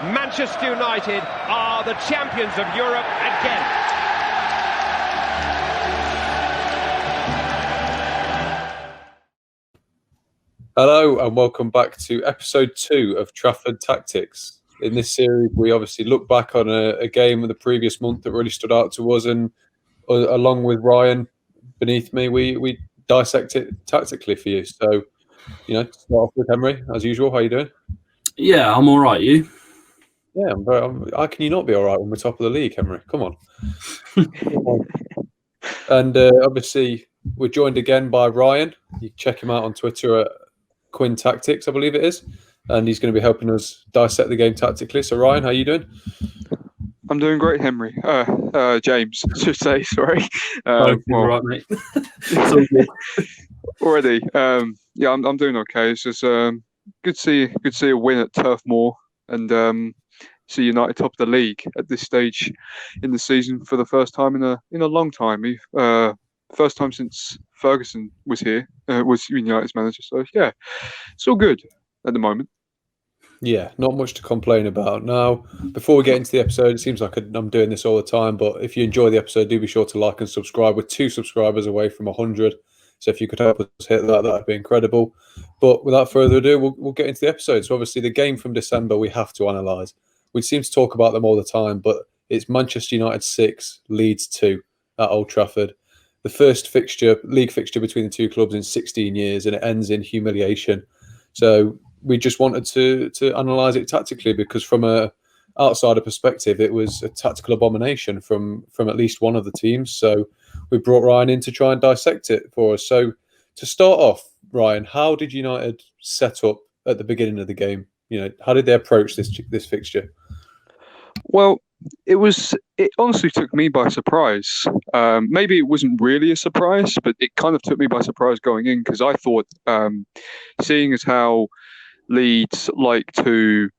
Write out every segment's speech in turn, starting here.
Manchester United are the champions of Europe again. Hello and welcome back to episode 2 of Trafford Tactics. In this series, we obviously look back on a game of the previous month that really stood out to us, and along with Ryan beneath me, we dissect it tactically for you. So, to start off with Henry, as usual, how you doing? Yeah, I'm all right. You? Yeah, how can you not be all right when we're top of the league, Henry? Come on. And obviously, we're joined again by Ryan. You can check him out on Twitter at Quinn Tactics, I believe it is, and he's going to be helping us dissect the game tactically. So, Ryan, how are you doing? I'm doing great, Henry. James, I should say. Sorry. All right, mate. Already. Yeah, I'm doing okay. It's just good to see a win at Turf Moor and see United top of the league at this stage in the season for the first time in a long time. First time since Ferguson was here, was United's manager. So yeah, it's all good at the moment. Yeah, not much to complain about. Now, before we get into the episode, it seems like I'm doing this all the time, but if you enjoy the episode, do be sure to like and subscribe. We're 2 subscribers away from 100, so if you could help us hit that, that'd be incredible. But without further ado, we'll get into the episode. So obviously the game from December we have to analyse. We seem to talk about them all the time, but it's Manchester United 6, Leeds 2 at Old Trafford. The first league fixture between the two clubs in 16 years, and it ends in humiliation. So we just wanted to analyse it tactically, because from a outsider perspective, it was a tactical abomination from at least one of the teams. So we brought Ryan in to try and dissect it for us. So to start off, Ryan, how did United set up at the beginning of the game? How did they approach this fixture? Well, it honestly took me by surprise. Maybe it wasn't really a surprise, but it kind of took me by surprise going in, because I thought, seeing as how Leeds like to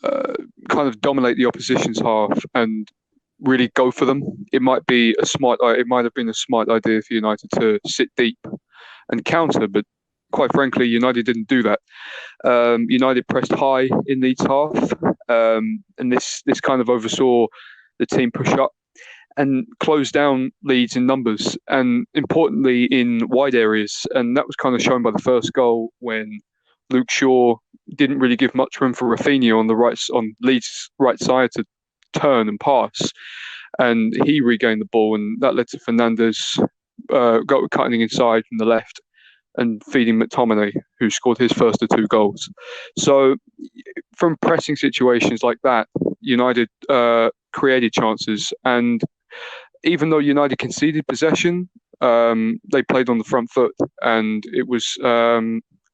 kind of dominate the opposition's half and really go for them, it might have been a smart idea for United to sit deep and counter, but quite frankly, United didn't do that. United pressed high in Leeds half, and this kind of oversaw the team push up and close down Leeds in numbers, and importantly in wide areas. And that was kind of shown by the first goal, when Luke Shaw didn't really give much room for Rafinha on Leeds' right side to turn and pass, and he regained the ball, and that led to Fernandes cutting inside from the left and feeding McTominay, who scored his first of 2 goals. So from pressing situations like that, United created chances, and even though United conceded possession, they played on the front foot, and it was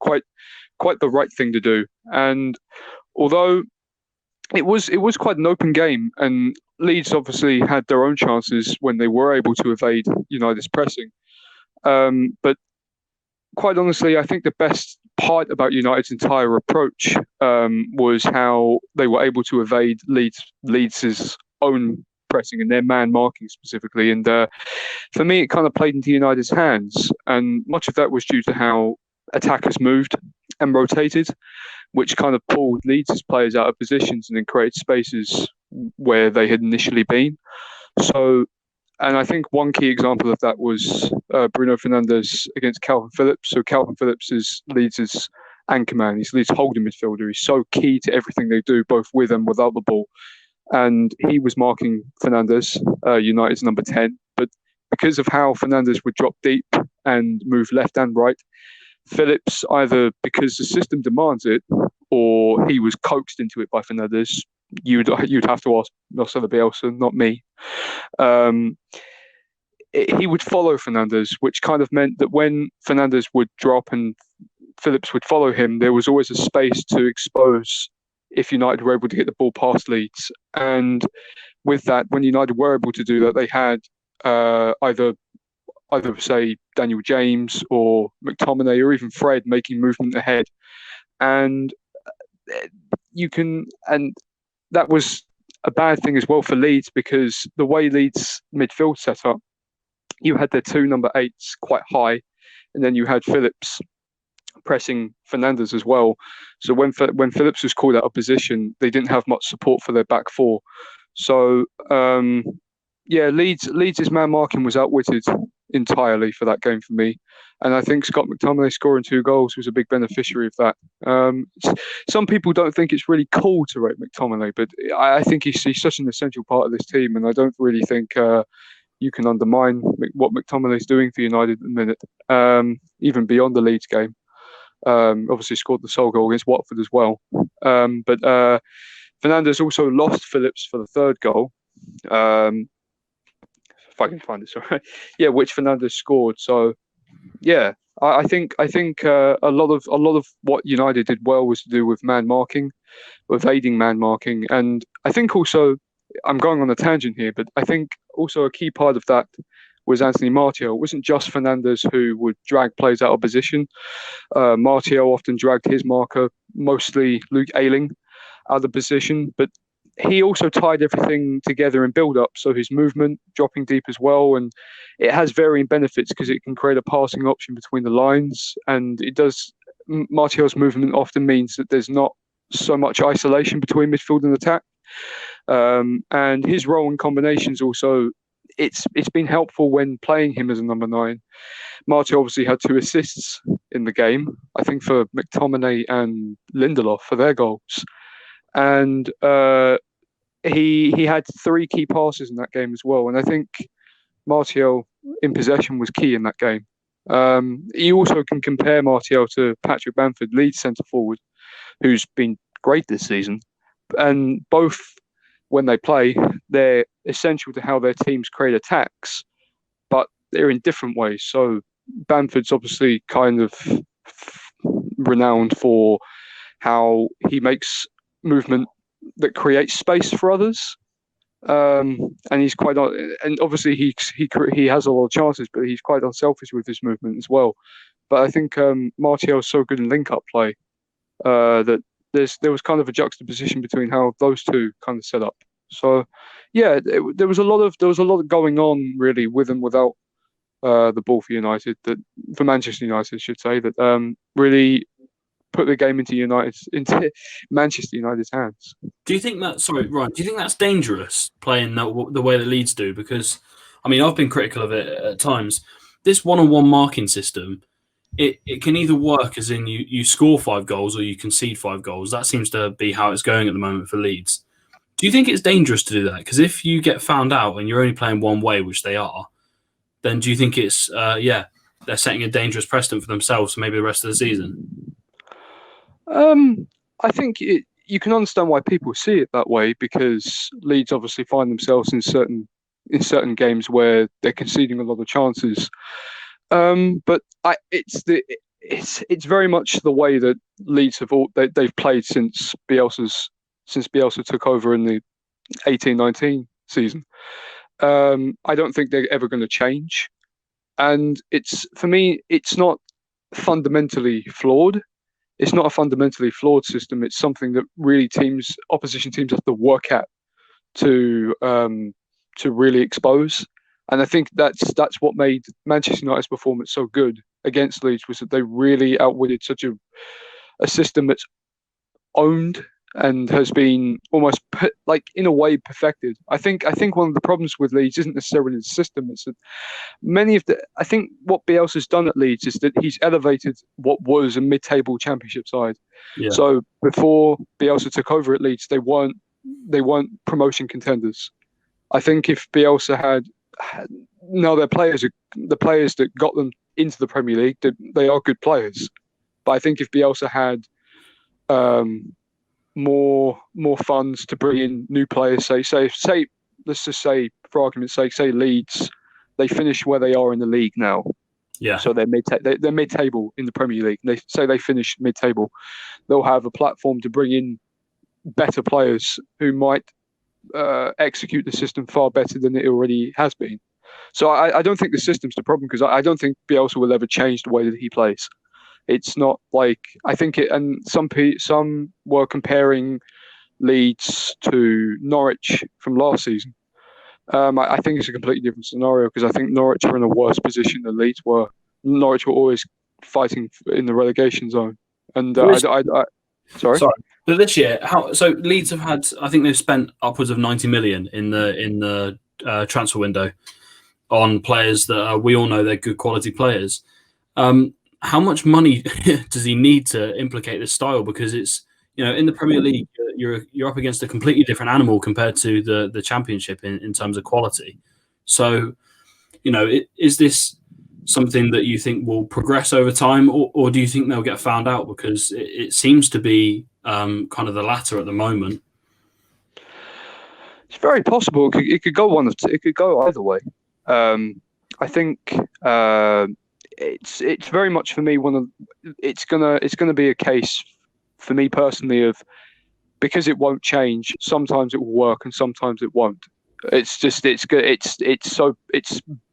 quite the right thing to do. And although it was quite an open game, and Leeds obviously had their own chances when they were able to evade United's pressing, but quite honestly, I think the best part about United's entire approach was how they were able to evade Leeds' own pressing and their man marking specifically. And for me, it kind of played into United's hands, and much of that was due to how attackers moved and rotated, which kind of pulled Leeds' players out of positions and then created spaces where they had initially been. So, and I think one key example of that was Bruno Fernandes against Calvin Phillips. So Calvin Phillips is Leeds' anchorman. He's Leeds' holding midfielder. He's so key to everything they do, both with and without the ball. And he was marking Fernandes, United's number 10. But because of how Fernandes would drop deep and move left and right, Phillips, either because the system demands it or he was coaxed into it by Fernandes, you'd have to ask Marcelo Bielsa, not me. He would follow Fernandes, which kind of meant that when Fernandes would drop and Phillips would follow him, there was always a space to expose if United were able to get the ball past Leeds. And with that, when United were able to do that, they had either say Daniel James or McTominay or even Fred making movement ahead, and that was a bad thing as well for Leeds, because the way Leeds midfield set up, you had their 2 number 8s quite high, and then you had Phillips pressing Fernandes as well. So when Phillips was called out of position, they didn't have much support for their back four. So Leeds' man marking was outwitted entirely for that game for me, and I think Scott McTominay scoring 2 goals was a big beneficiary of that. Some people don't think it's really cool to rate McTominay, but I think he's such an essential part of this team, and I don't really think you can undermine what McTominay's doing for United at the minute, even beyond the Leeds game. Obviously scored the sole goal against Watford as well. But Fernandes also lost Phillips for the 3rd goal. If I can find it, sorry. Yeah, which Fernandes scored. So, yeah, I think a lot of what United did well was to do with man marking, evading man marking, and I think also, I'm going on a tangent here, but I think also a key part of that was Anthony Martial. It wasn't just Fernandes who would drag players out of position. Martial often dragged his marker, mostly Luke Ayling, out of position, but he also tied everything together in build-up, so his movement, dropping deep as well, and it has varying benefits because it can create a passing option between the lines, and it does. Martial's movement often means that there's not so much isolation between midfield and attack, and his role in combinations also, it's been helpful when playing him as a number 9. Martial obviously had 2 assists in the game, I think for McTominay and Lindelof for their goals. And he had 3 key passes in that game as well. And I think Martial in possession was key in that game. You also can compare Martial to Patrick Bamford, Leeds centre forward, who's been great this season. And both, when they play, they're essential to how their teams create attacks, but they're in different ways. So Bamford's obviously kind of renowned for how he makes movement that creates space for others, and he's quite and obviously he has a lot of chances, but he's quite unselfish with his movement as well. But I think Martial's so good in link-up play that there was kind of a juxtaposition between how those two kind of set up. So yeah, there was a lot going on really with and without the ball for United, for Manchester United, I should say, that really put the game into Manchester United's hands. Do you think Ryan, do you think that's dangerous, playing the way that Leeds do? Because, I mean, I've been critical of it at times. This one-on-one marking system, it can either work as in you score 5 goals or you concede 5 goals. That seems to be how it's going at the moment for Leeds. Do you think it's dangerous to do that? Because if you get found out and you're only playing one way, which they are, then do you think it's, they're setting a dangerous precedent for themselves for maybe the rest of the season? I think you can understand why people see it that way, because Leeds obviously find themselves in certain games where they're conceding a lot of chances. But it's very much the way that Leeds they've played since Bielsa took over in the 18-19 season. I don't think they're ever going to change, and for me, it's not fundamentally flawed. It's not a fundamentally flawed system. It's something that really opposition teams have to work at to really expose. And I think that's what made Manchester United's performance so good against Leeds, was that they really outwitted such a system that's owned and has been almost in a way perfected. I think one of the problems with Leeds isn't necessarily the system. It's that I think what Bielsa's done at Leeds is that he's elevated what was a mid-table Championship side. Yeah. So before Bielsa took over at Leeds, they weren't promotion contenders. I think if Bielsa had the players that got them into the Premier League, they are good players. But I think if Bielsa had more funds to bring in new players, say let's just say, for argument's sake, say Leeds, they finish where they are in the league now. Yeah. So they're mid-table in the Premier League. They finish mid-table. They'll have a platform to bring in better players who might execute the system far better than it already has been. So I don't think the system's the problem, because I don't think Bielsa will ever change the way that he plays. It's not like, I think and some were comparing Leeds to Norwich from last season. I think it's a completely different scenario, because I think Norwich are in a worse position than Leeds were. Norwich were always fighting in the relegation zone. And sorry. But this year, so Leeds have had, I think they've spent upwards of 90 million in the transfer window on players that we all know they're good quality players. How much money does he need to implicate this style? Because it's, in the Premier League, you're up against a completely different animal compared to the Championship in terms of quality. So, is this something that you think will progress over time, or do you think they'll get found out? Because it seems to be kind of the latter at the moment. It's very possible. It could go it could go either way. I think it's very much for me it's gonna be a case for me personally of, because it won't change. Sometimes it will work and sometimes it won't. It's just it's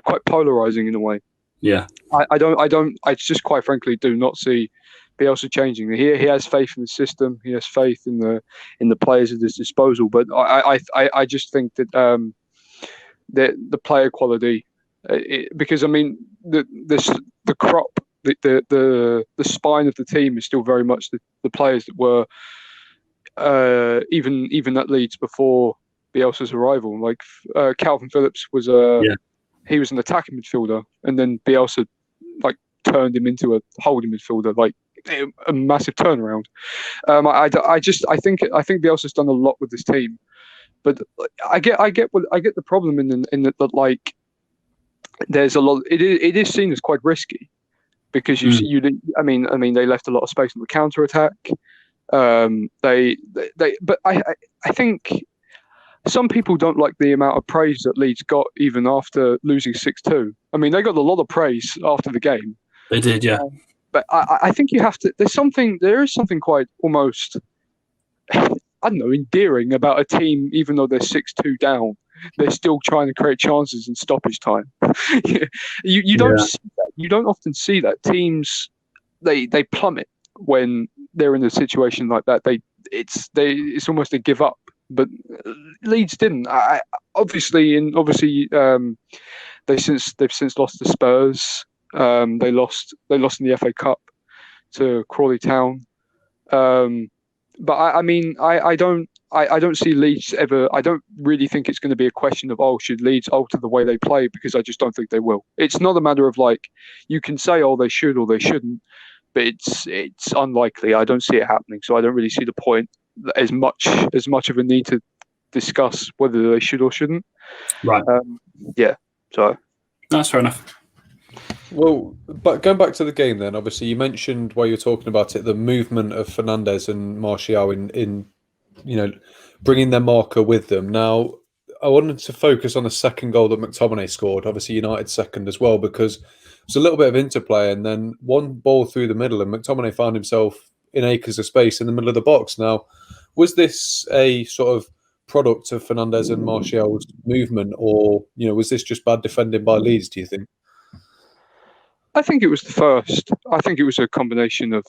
quite polarizing in a way. Yeah, I just quite frankly do not see Bielsa changing. He has faith in the system. He has faith in the players at his disposal. But I just think that the player quality, because I mean the crop, the spine of the team is still very much the players that were even at Leeds before Bielsa's arrival. Like Calvin Phillips was he was an attacking midfielder, and then Bielsa turned him into a holding midfielder, a massive turnaround. I think Bielsa's done a lot with this team, but I get the problem in that there's a lot. It is seen as quite risky because I mean they left a lot of space on the counter attack. But I think some people don't like the amount of praise that Leeds got even after losing 6-2. I mean, they got a lot of praise after the game. They did, yeah. But I think you have to. There is something quite almost, I don't know, endearing about a team. Even though they're 6-2 down, they're still trying to create chances in stoppage time. you don't see that. You don't often see that. Teams they plummet when they're in a situation like that. It's almost a give up. But Leeds didn't. Obviously, they've since lost to Spurs. They lost in the FA Cup to Crawley Town. But I don't see Leeds ever. I don't really think it's going to be a question of should Leeds alter the way they play, because I just don't think they will. It's not a matter of you can say they should or they shouldn't, but it's unlikely. I don't see it happening, so I don't really see the point as much of a need to discuss whether they should or shouldn't. Right. So that's fair enough. Well, but going back to the game then, obviously you mentioned while you were talking about it, the movement of Fernandes and Martial in bringing their marker with them. Now, I wanted to focus on the second goal that McTominay scored, obviously United second as well, because it was a little bit of interplay and then one ball through the middle and McTominay found himself in acres of space in the middle of the box. Now, was this a sort of product of Fernandes and Martial's movement, or was this just bad defending by Leeds, do you think? I think it was the first. I think it was a combination of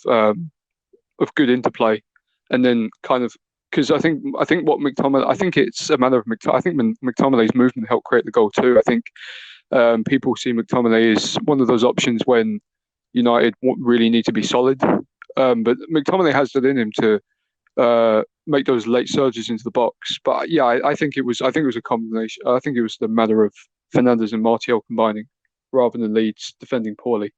good interplay, and then kind of because I think what McTominay. I think it's a matter of McTominay. I think McTominay's movement helped create the goal too. I think people see McTominay as one of those options when United really need to be solid. But McTominay has it in him to make those late surges into the box. But yeah, I think it was a combination. I think it was the matter of Fernandes and Martial combining, rather than Leeds defending poorly.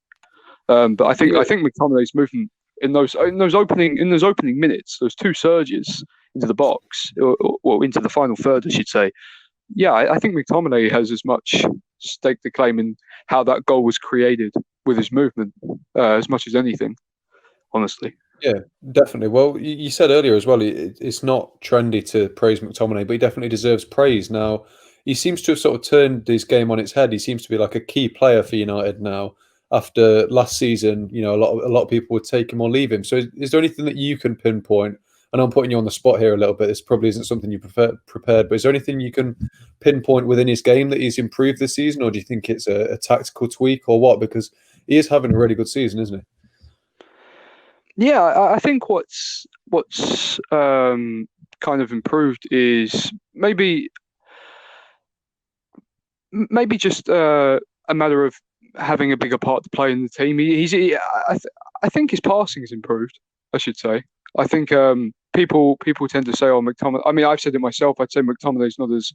But I think McTominay's movement in those opening minutes, those two surges into the box, or into the final third, I should say. Yeah, I think McTominay has as much stake to claim in how that goal was created with his movement as much as anything, honestly. Yeah, definitely. Well, you said earlier as well, it's not trendy to praise McTominay, but he definitely deserves praise. Now, he seems to have sort of turned his game on its head. He seems to be like a key player for United now. After last season, a lot of people would take him or leave him. So is there anything that you can pinpoint? And I'm putting you on the spot here a little bit. This probably isn't something you prepared, but is there anything you can pinpoint within his game that he's improved this season, or do you think it's a tactical tweak or what? Because he is having a really good season, isn't he? Yeah, I think what's kind of improved is maybe just a matter of having a bigger part to play in the team. I think his passing has improved, I should say. I think people tend to say, "Oh, McTominay." I mean, I've said it myself. I'd say McTominay's not as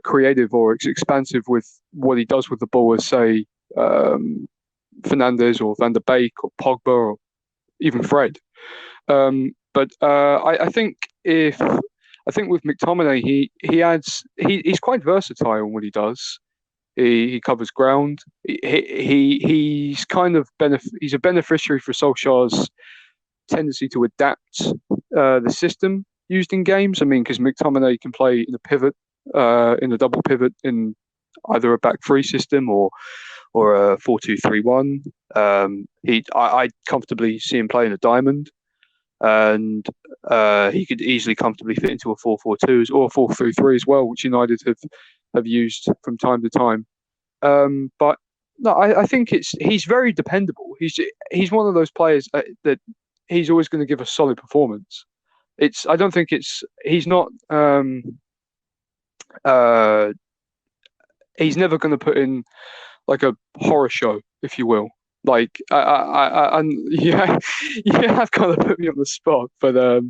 creative or expansive with what he does with the ball as, say, Fernandes or Van der Beek or Pogba or even Fred. But I think with McTominay, he's quite versatile in what he does. He covers ground. He's kind of he's a beneficiary for Solskjaer's tendency to adapt the system used in games. I mean, because McTominay can play in a pivot, in a double pivot, in either a back three system or a 4-2-3-1. I comfortably see him play in a diamond, and he could easily comfortably fit into a 4-4-2 or a 4-3-3 as well, which United have used from time to time. But no, I think he's very dependable. He's one of those players that he's always going to give a solid performance. I don't think he's not. He's never going to put in like a horror show, if you will. Like yeah, you have kind of put me on the spot, but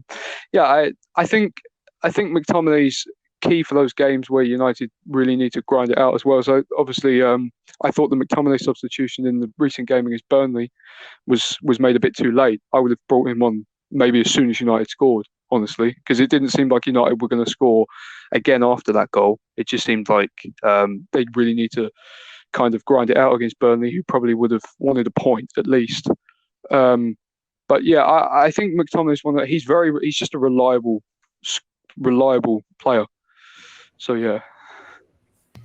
yeah, I think McTominay's key for those games where United really need to grind it out as well. So obviously, I thought the McTominay substitution in the recent game against Burnley was made a bit too late. I would have brought him on maybe as soon as United scored, honestly, because it didn't seem like United were going to score again after that goal. It just seemed like they really need to kind of grind it out against Burnley, who probably would have wanted a point at least. But yeah, I think McTominay's one that he's just a reliable player. So yeah.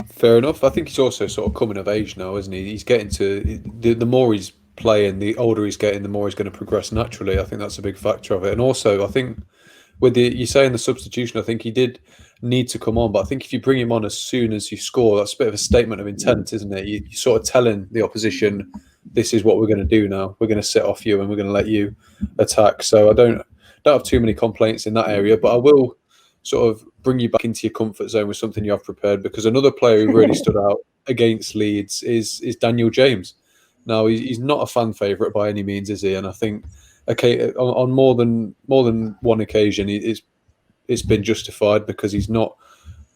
Fair enough. I think he's also sort of coming of age now, isn't he? He's getting to the more he's playing, the older he's getting, the more he's going to progress naturally. I think that's a big factor of it. And also, I think with you saying the substitution, I think he did need to come on. But I think if you bring him on as soon as you score, that's a bit of a statement of intent, isn't it? You're sort of telling the opposition, this is what we're going to do now. We're going to sit off you and we're going to let you attack. So I don't have too many complaints in that area, but I will sort of bring you back into your comfort zone with something you have prepared, because another player who really stood out against Leeds is Daniel James. Now, he's not a fan favourite by any means, is he? And I think, okay, on more than one occasion, it's been justified because he's not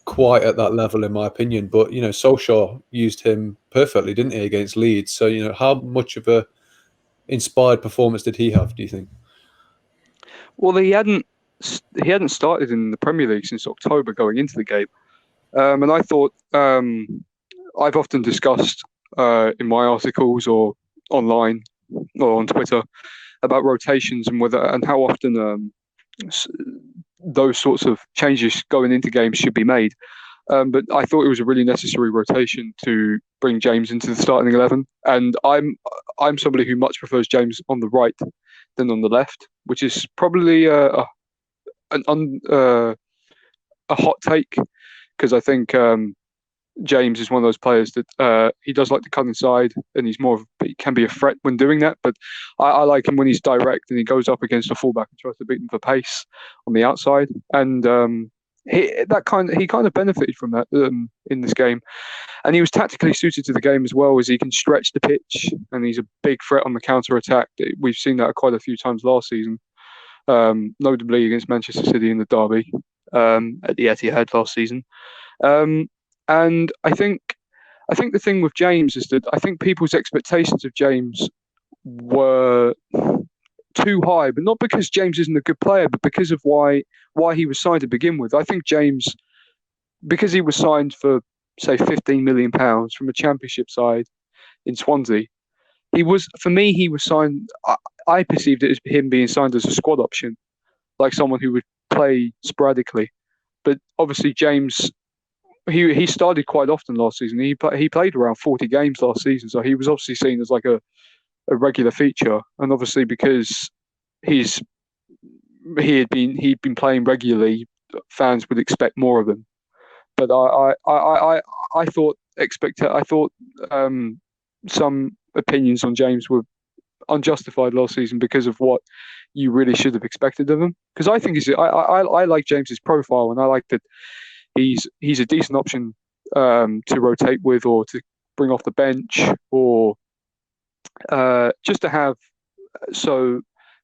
quite at that level, in my opinion. But, you know, Solskjaer used him perfectly, didn't he, against Leeds? So, you know, how much of a inspired performance did he have, do you think? Well, he hadn't started in the Premier League since October going into the game. And I thought, I've often discussed in my articles or online or on Twitter about rotations and how often those sorts of changes going into games should be made. But I thought it was a really necessary rotation to bring James into the starting 11. And I'm somebody who much prefers James on the right than on the left, which is probably a hot take, because I think James is one of those players that he does like to cut inside, and he can be a threat when doing that. But I like him when he's direct and he goes up against a fullback and tries to beat them for pace on the outside. And he kind of benefited from that in this game, and he was tactically suited to the game as well, as he can stretch the pitch and he's a big threat on the counter attack. We've seen that quite a few times last season. Notably against Manchester City in the derby at the Etihad last season. And I think the thing with James is that I think people's expectations of James were too high, but not because James isn't a good player, but because of why he was signed to begin with. I think James, because he was signed for, say, £15 million from a Championship side in Swansea, he was signed. I perceived it as him being signed as a squad option, like someone who would play sporadically. But obviously, James, he started quite often last season. He played around 40 games last season, so he was obviously seen as like a regular feature. And obviously, because he'd been playing regularly, fans would expect more of him. But I thought some opinions on James were unjustified last season because of what you really should have expected of him. Because I think I like James's profile, and I like that he's a decent option to rotate with or to bring off the bench, or just to have so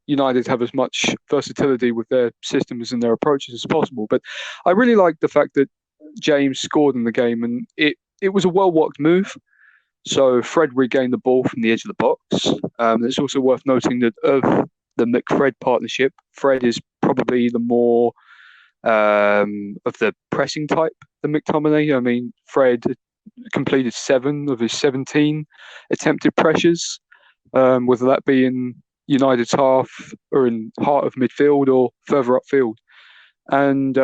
United have as much versatility with their systems and their approaches as possible. But I really like the fact that James scored in the game, and it was a well-worked move. So Fred regained the ball from the edge of the box. It's also worth noting that of the McFred partnership, Fred is probably the more of the pressing type than McTominay. I mean, Fred completed 7 of his 17 attempted pressures, whether that be in United's half or in heart of midfield or further upfield. And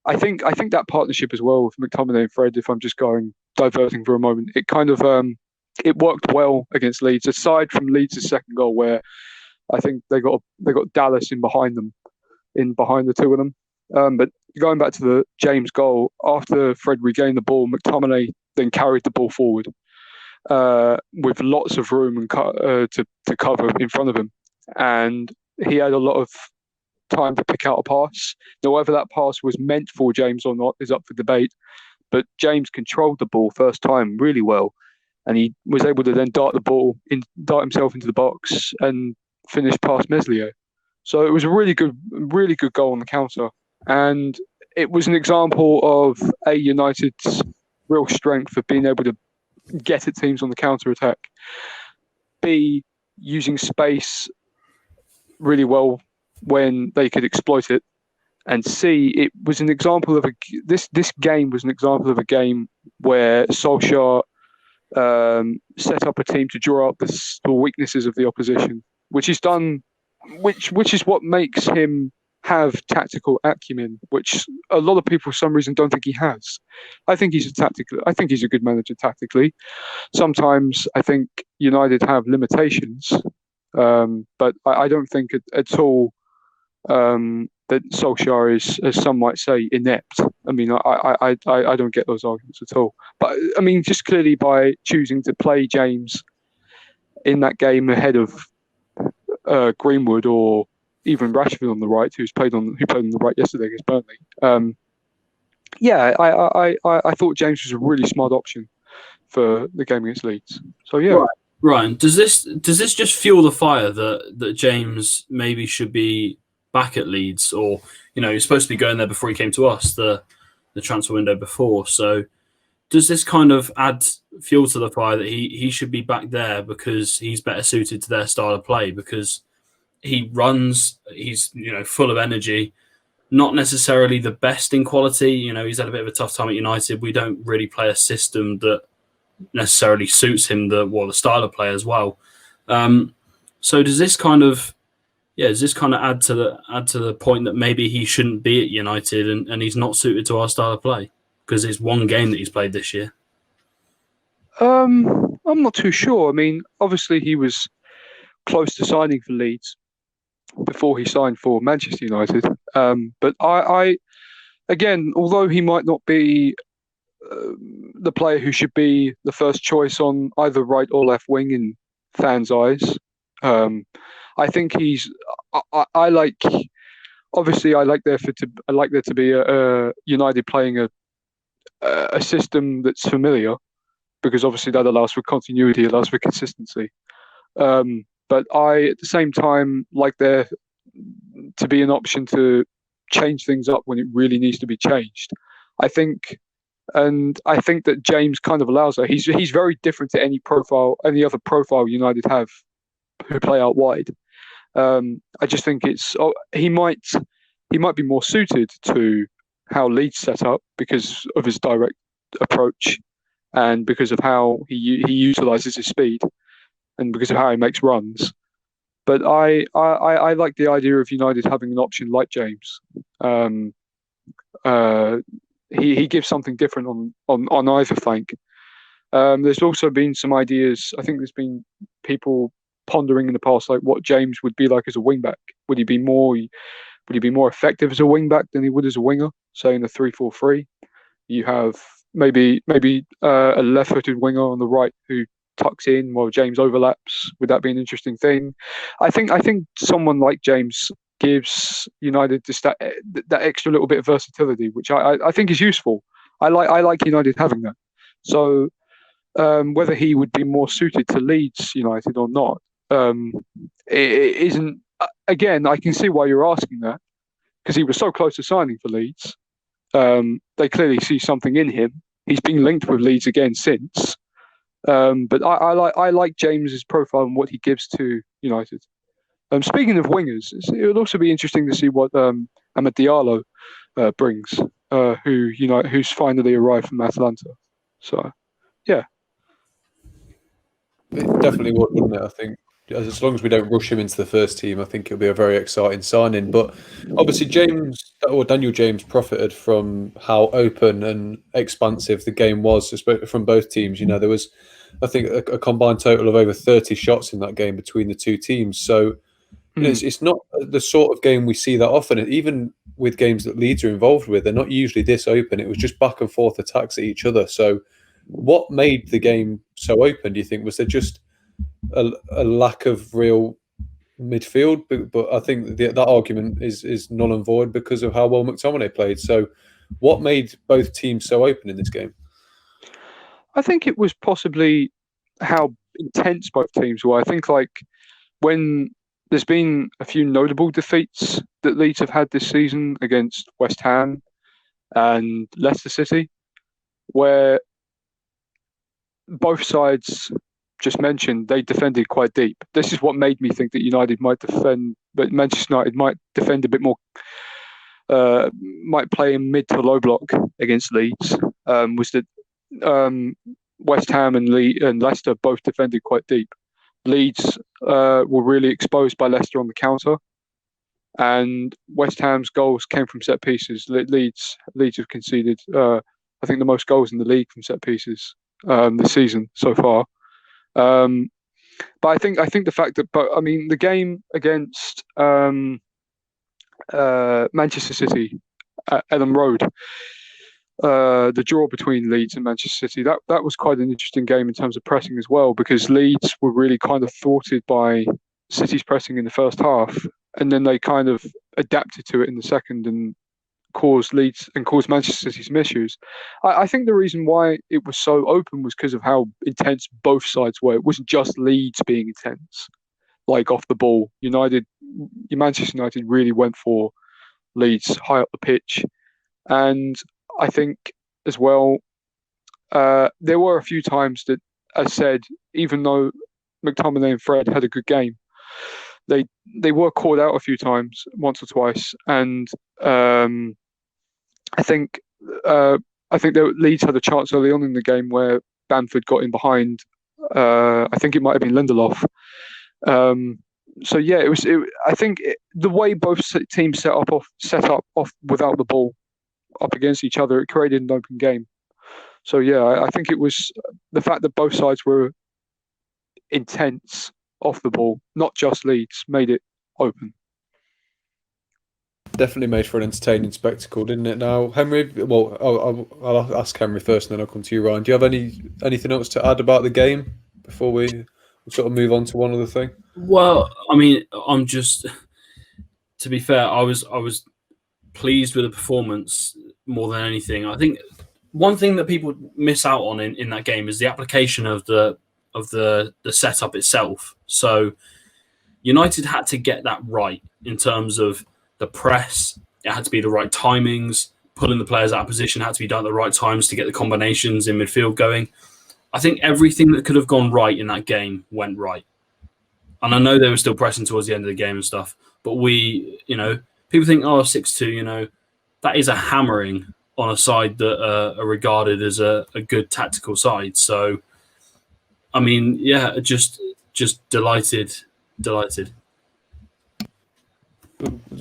I think that partnership as well with McTominay and Fred, if I'm just diverting for a moment, it kind of it worked well against Leeds, aside from Leeds' second goal, where I think they got Dallas in behind the two of them. But going back to the James goal, after Fred regained the ball, McTominay then carried the ball forward with lots of room and to cover in front of him, and he had a lot of time to pick out a pass. Now, whether that pass was meant for James or not is up for debate, but James controlled the ball first time really well, and he was able to then dart himself into the box and finish past Meslier. So it was a really good goal on the counter, and it was an example of United's real strength of being able to get at teams on the counter attack, B, using space really well when they could exploit it, and C, it was an example of this game was an example of a game where Solskjaer set up a team to draw out the weaknesses of the opposition, which is what makes him have tactical acumen, which a lot of people for some reason don't think he has. I think he's a good manager tactically. Sometimes I think United have limitations, but I don't think at all that Solskjaer is, as some might say, inept. I mean, I don't get those arguments at all. But I mean, just clearly by choosing to play James in that game ahead of Greenwood or even Rashford on the right, who played on the right yesterday against Burnley. I thought James was a really smart option for the game against Leeds. So yeah. Right. Ryan, does this just fuel the fire that James maybe should be back at Leeds, or he's supposed to be going there before he came to us, the transfer window before. So does this kind of add fuel to the fire that he should be back there because he's better suited to their style of play, because he runs, he's full of energy, not necessarily the best in quality. He's had a bit of a tough time at United. We don't really play a system that necessarily suits him, the style of play as well. So does this kind of add to the point that maybe he shouldn't be at United and he's not suited to our style of play because it's one game that he's played this year? I'm not too sure. I mean, obviously he was close to signing for Leeds before he signed for Manchester United. But I again, although he might not be the player who should be the first choice on either right or left wing in fans' eyes, I think he's. I like. Obviously, I like there to be a United playing a system that's familiar, because obviously that allows for continuity, allows for consistency. But I, at the same time, like there to be an option to change things up when it really needs to be changed. I think that James kind of allows that. He's very different to any other profile United have who play out wide. I just think he might be more suited to how Leeds set up because of his direct approach and because of how he utilises his speed and because of how he makes runs. But I like the idea of United having an option like James. He gives something different on either flank. There's also been some ideas. I think there's been people pondering in the past like what James would be like as a wing back. Would he be more effective as a wing back than he would as a winger? Say in a 3-4-3, you have maybe a left-footed winger on the right who tucks in while James overlaps. Would that be an interesting thing? I think someone like James gives United just that extra little bit of versatility, which I think is useful. I like United having that. So whether he would be more suited to Leeds United or not. It isn't. Again, I can see why you're asking that because he was so close to signing for Leeds. They clearly see something in him. He's been linked with Leeds again since. But I like James's profile and what he gives to United. Speaking of wingers, it would also be interesting to see what Amad Diallo brings, who's finally arrived from Atalanta. So, yeah. It definitely would, wouldn't it? I think as long as we don't rush him into the first team, I think it'll be a very exciting signing. But obviously, Daniel James profited from how open and expansive the game was from both teams. There was, I think, a combined total of over 30 shots in that game between the two teams. So it's not the sort of game we see that often. Even with games that Leeds are involved with, they're not usually this open. It was just back and forth attacks at each other. So what made the game so open, do you think? Was there just a lack of real midfield? But I think that argument is null and void because of how well McTominay played. So what made both teams so open in this game? I think it was possibly how intense both teams were. I think when there's been a few notable defeats that Leeds have had this season against West Ham and Leicester City, where both sides just mentioned they defended quite deep. This is what made me think that United might defend, but Manchester United might defend a bit more, might play in mid to low block against Leeds. Was that West Ham and Leicester both defended quite deep. Leeds were really exposed by Leicester on the counter, and West Ham's goals came from set pieces. Leeds have conceded, I think, the most goals in the league from set pieces this season so far. But I think the fact that, the game against Manchester City at Ellen Road, the draw between Leeds and Manchester City, that was quite an interesting game in terms of pressing as well, because Leeds were really kind of thwarted by City's pressing in the first half, and then they kind of adapted to it in the second and caused Manchester City some issues. I think the reason why it was so open was because of how intense both sides were. It wasn't just Leeds being intense, like off the ball. Manchester United really went for Leeds high up the pitch. And I think as well, there were a few times that, as said, even though McTominay and Fred had a good game, they were caught out a few times, once or twice, and I think that Leeds had a chance early on in the game where Bamford got in behind. I think it might have been Lindelof. So yeah, I think the way both teams set up off without the ball up against each other, it created an open game. So yeah, I think it was the fact that both sides were intense off the ball, not just Leeds, made it open. Definitely made for an entertaining spectacle, didn't it? Now, Henry, well, I'll ask Henry first, and then I'll come to you, Ryan. Do you have anything else to add about the game before we sort of move on to one other thing? Well, I'm just, to be fair, I was pleased with the performance more than anything. I think one thing that people miss out on in that game is the application of the setup itself. So United had to get that right in terms of the press. It had to be the right timings. Pulling the players out of position had to be done at the right times to get the combinations in midfield going. I think everything that could have gone right in that game went right. And I know they were still pressing towards the end of the game and stuff, but people think, 6-2, that is a hammering on a side that are regarded as a good tactical side. So, just delighted.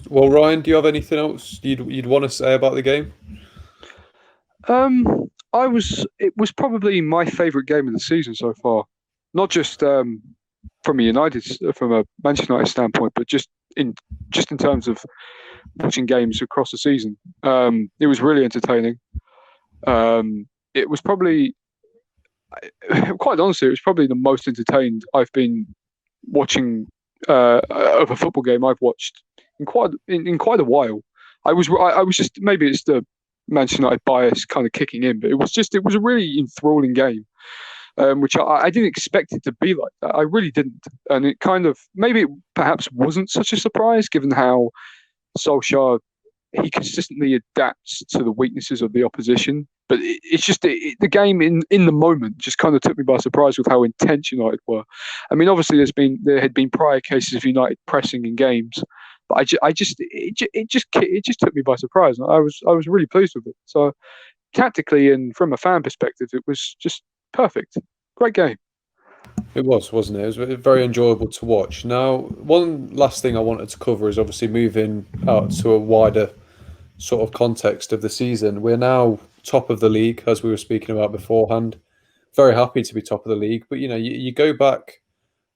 Well, Ryan, do you have anything else you'd want to say about the game? It was probably my favourite game of the season so far. Not just from a Manchester United standpoint, but just in terms of watching games across the season. It was really entertaining. It was probably, quite honestly, it was probably the most entertained I've been watching of a football game I've watched in quite a while. I was just, maybe it's the Manchester United bias kind of kicking in, but it was a really enthralling game. which I didn't expect it to be like that. I really didn't. And it kind of, maybe it perhaps wasn't such a surprise given how Solskjaer, he consistently adapts to the weaknesses of the opposition. But it's just the game in the moment just kind of took me by surprise with how intense United were. I mean, obviously there had been prior cases of United pressing in games, but it just took me by surprise. I was really pleased with it. So tactically and from a fan perspective, it was just perfect. Great game. It was, wasn't it? It was very enjoyable to watch. Now, one last thing I wanted to cover is obviously moving out to a wider sort of context of the season. We're now top of the league, as we were speaking about beforehand. Very happy to be top of the league. But, you go back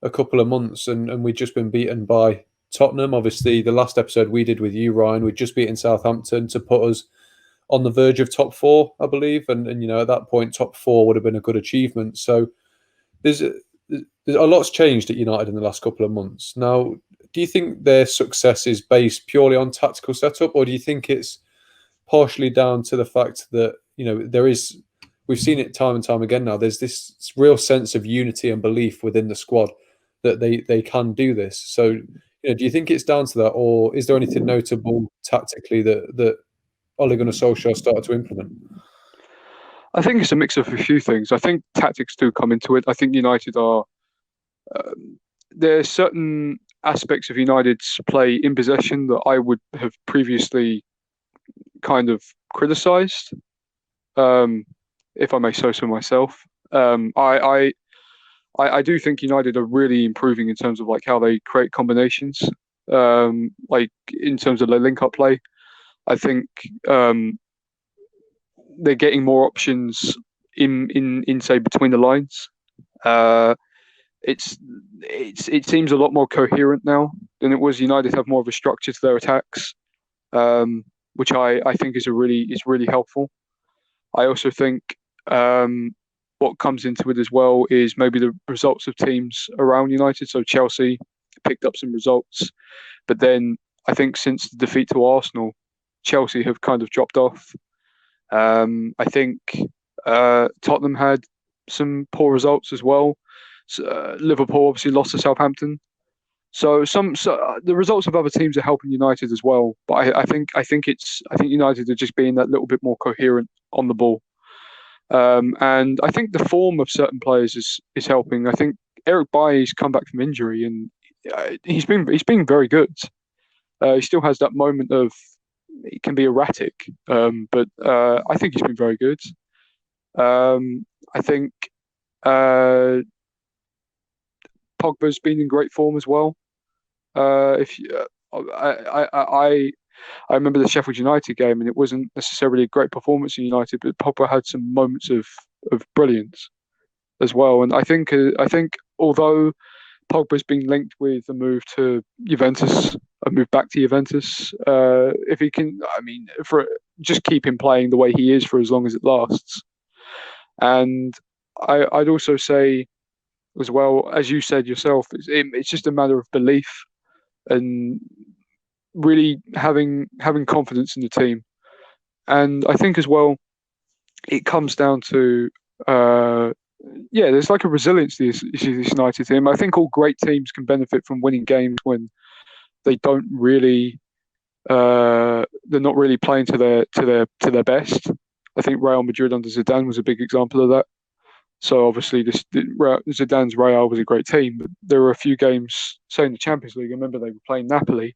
a couple of months and we'd just been beaten by Tottenham. Obviously, the last episode we did with you, Ryan, we'd just beaten Southampton to put us on the verge of top four, I believe. And at that point, top four would have been a good achievement. So there's a lot's changed at United in the last couple of months. Now, do you think their success is based purely on tactical setup, or do you think it's partially down to the fact that we've seen it time and time again now, there's this real sense of unity and belief within the squad that they can do this? So do you think it's down to that, or is there anything notable tactically that Ole Gunnar Solskjaer started to implement? I think it's a mix of a few things. I think tactics do come into it. I think United are there are certain aspects of United's play in possession that I would have previously kind of criticised, if I may say so myself. I do think United are really improving in terms of like how they create combinations, like in terms of their link-up play. I think they're getting more options in say between the lines. It seems a lot more coherent now than it was. United have more of a structure to their attacks, which I think is really helpful. I also think what comes into it as well is maybe the results of teams around United. So Chelsea picked up some results, but then I think since the defeat to Arsenal, Chelsea have kind of dropped off. I think Tottenham had some poor results as well. Liverpool obviously lost to Southampton. So the results of other teams are helping United as well. But I think United are just being that little bit more coherent on the ball. And I think the form of certain players is helping. I think Eric Bailly's come back from injury and he's been very good. He still has that moment of he can be erratic, but I think he's been very good. I think Pogba's been in great form as well. I remember the Sheffield United game, and it wasn't necessarily a great performance in United, but Pogba had some moments of brilliance as well. And I think although Pogba's been linked with a move to Juventus, a move back to Juventus, if he can, just keep him playing the way he is for as long as it lasts. And I'd also say, as well, as you said yourself, it's just a matter of belief and really having confidence in the team. And I think as well, it comes down to there's like a resilience to this United team. I think all great teams can benefit from winning games when they don't really they're not really playing to their best. I think Real Madrid under Zidane was a big example of that. So obviously, Zidane's Real was a great team, but there were a few games, say in the Champions League. I remember they were playing Napoli,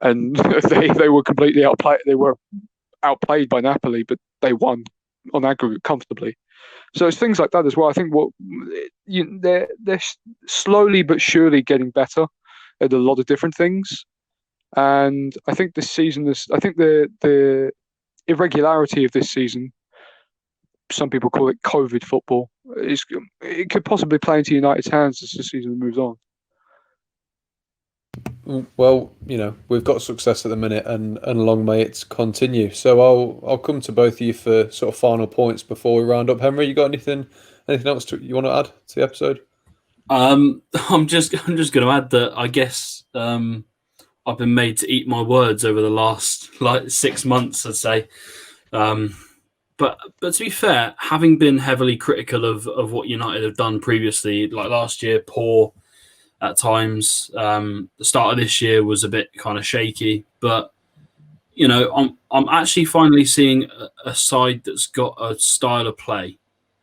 and they were completely outplayed. They were outplayed by Napoli, but they won on aggregate comfortably. So it's things like that as well. I think they're slowly but surely getting better at a lot of different things, and I think this season, the irregularity of this season. Some people call it COVID football. It could possibly play into United's hands as the season moves on. Well, we've got success at the minute, and long may it continue. So I'll come to both of you for sort of final points before we round up. Henry, you got anything else you want to add to the episode? I'm just going to add that I guess I've been made to eat my words over the last 6 months, I'd say. But to be fair, having been heavily critical of what United have done previously, like last year, poor at times. The start of this year was a bit kind of shaky, but I'm actually finally seeing a side that's got a style of play,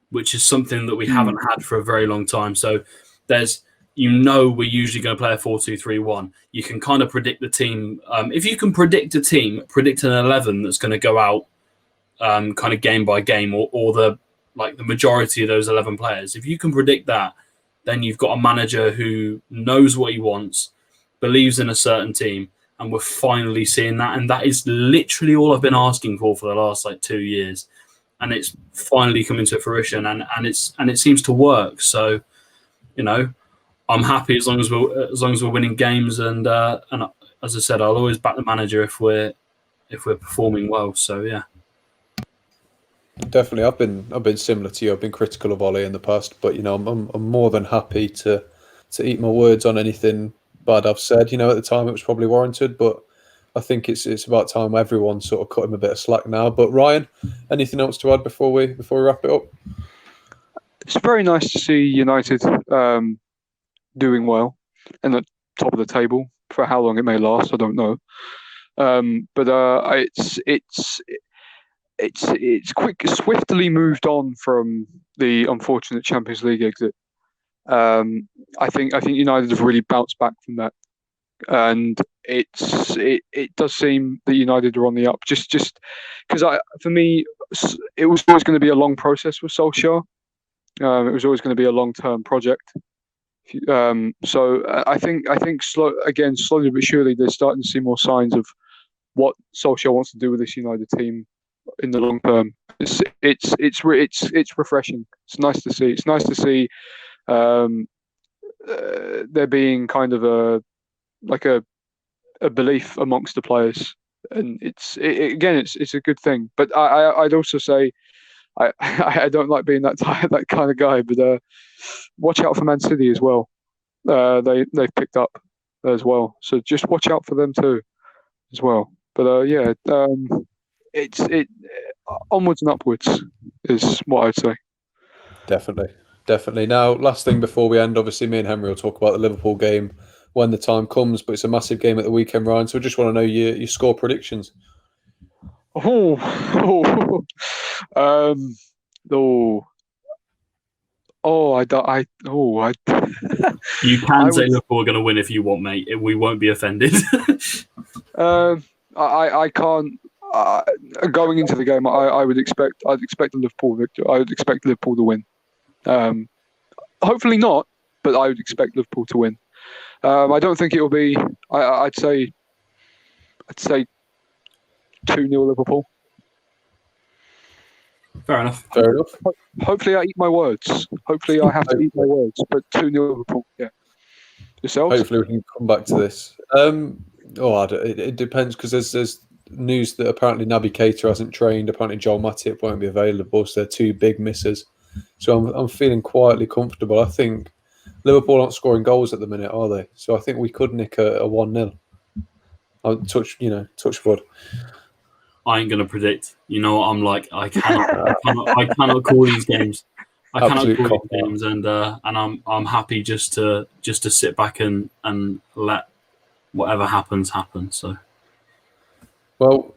which is something that we haven't had for a very long time. So we're usually going to play a 4-2-3-1. You can kind of predict the team. If you can predict a team, predict an 11 that's going to go out kind of game by game, or the majority of those 11 players. If you can predict that, then you've got a manager who knows what he wants, believes in a certain team, and we're finally seeing that. And that is literally all I've been asking for the last 2 years, and it's finally coming to fruition, and it seems to work. So, I'm happy as long as we're winning games, and as I said, I'll always back the manager if we're performing well. So yeah. Definitely, I've been similar to you. I've been critical of Ollie in the past, but I'm more than happy to eat my words on anything bad I've said. At the time it was probably warranted, but I think it's about time everyone sort of cut him a bit of slack now. But Ryan, anything else to add before we wrap it up? It's very nice to see United doing well and at top of the table. For how long it may last, I don't know. But it's swiftly moved on from the unfortunate Champions League exit. I think United have really bounced back from that, and it does seem that United are on the up. Just because for me, it was always going to be a long process with Solskjaer. It was always going to be a long-term project. So I think slowly but surely, they're starting to see more signs of what Solskjaer wants to do with this United team in the long term. It's refreshing. It's nice to see. It's nice to see there being kind of a belief amongst the players, and it's a good thing. But I'd also say I don't like being that kind of guy, but watch out for Man City as well. They've picked up as well, so just watch out for them too as well. But it's onwards and upwards is what I'd say. Definitely. Now, last thing before we end, obviously me and Henry will talk about the Liverpool game when the time comes, but it's a massive game at the weekend, Ryan. So I just want to know your score predictions. You can say Liverpool are going to win if you want, mate. We won't be offended. I can't. Going into the game, I'd expect a Liverpool victory. I would expect Liverpool to win. Hopefully not, but I would expect Liverpool to win. I don't think it will be. I'd say 2-0 Liverpool. Fair enough. Hopefully I eat my words. Hopefully I have to eat my words, but 2-0 Liverpool. Yeah. Yourselves? Hopefully we can come back to this. It depends, because there's news that apparently Naby Keita hasn't trained. Apparently Joel Matip won't be available, so they're two big misses. So I'm feeling quietly comfortable. I think Liverpool aren't scoring goals at the minute, are they? So I think we could nick a 1-0. I'll touch wood. I ain't gonna predict. You know what I'm like. I cannot call these games. I cannot call these games, and I'm happy just to sit back and let whatever happens happen. So, well,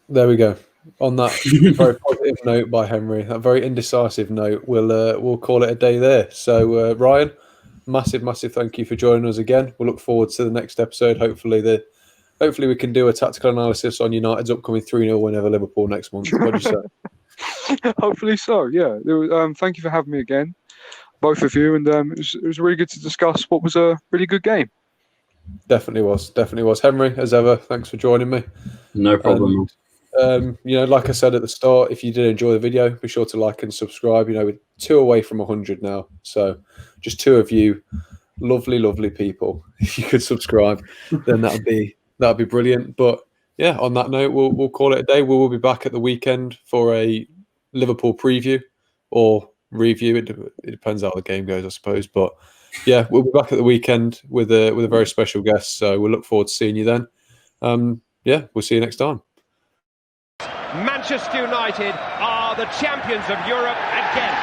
there we go. On that very positive note by Henry, that very indecisive note, we'll call it a day there. So Ryan, massive thank you for joining us again. We'll look forward to the next episode. Hopefully we can do a tactical analysis on United's upcoming 3-0 win over Liverpool next month. What do you say? Hopefully so, yeah. Thank you for having me again, both of you, and it was really good to discuss what was a really good game. Definitely was. Henry, as ever, thanks for joining me. No problem. Like I said at the start, if you did enjoy the video, be sure to like and subscribe. We're 2 away from 100 now, so just 2 of you, lovely people. If you could subscribe, then that'd be brilliant. But yeah, on that note, we'll call it a day. We will be back at the weekend for a Liverpool preview or review. It depends how the game goes, I suppose. But yeah, we'll be back at the weekend with a very special guest. So we'll look forward to seeing you then. We'll see you next time. Manchester United are the champions of Europe again.